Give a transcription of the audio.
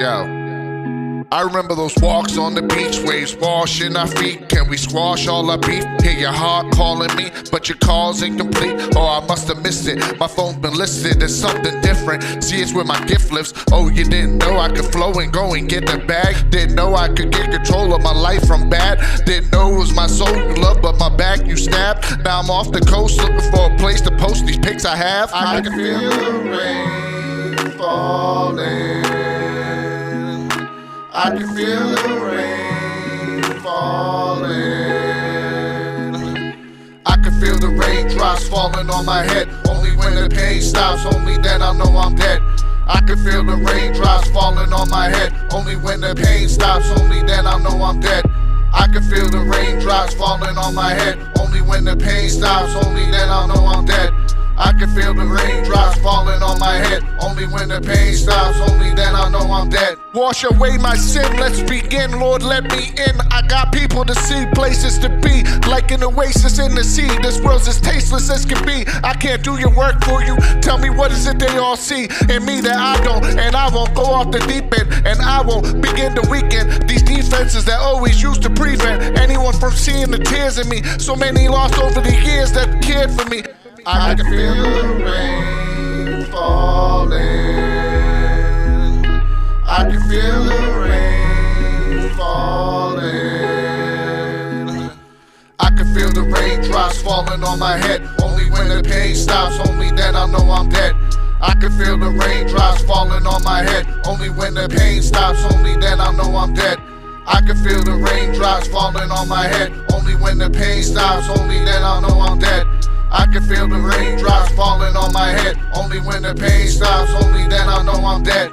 Yo. I remember those walks on the beach, waves washing our feet. Can we squash all our beef? Hear your heart calling me, but your call's incomplete. Oh, I must have missed it. My phone's been listed as something different. See, it's where my gift lives. Oh, you didn't know I could flow and go and get the bag. Didn't know I could get control of my life from bad. Didn't know it was my soul you loved, but my back you stabbed. Now I'm off the coast looking for a place to post these pics I have. I can feel the rain falling. I can feel the rain falling. I can feel the raindrops falling on my head. Only when the pain stops, only then I know I'm dead. I can feel the raindrops falling on my head. Only when the pain stops, only then I know I'm dead. I can feel the raindrops falling on my head. Only when the pain stops, only then I know I'm dead. I can feel the raindrops falling on my head. Only when the pain stops, only then I know I'm dead. Wash away my sin, let's begin, Lord, let me in. I got people to see, places to be, like an oasis in the sea. This world's as tasteless as can be. I can't do your work for you. Tell me what is it they all see in me that I don't, and I won't go off the deep end, and I won't begin to weaken these defenses that always used to prevent anyone from seeing the tears in me. So many lost over the years that cared for me. I can feel the rain falling. I can feel the rain falling. I can feel the raindrops falling on my head. Only when the pain stops, only then I know I'm dead. I can feel the raindrops falling on my head. Only when the pain stops, only then I know I'm dead. I can feel the raindrops falling on my head. Only when the pain stops, only then I know I'm dead. I can feel the raindrops falling on my head. Only when the pain stops, only then I know I'm dead.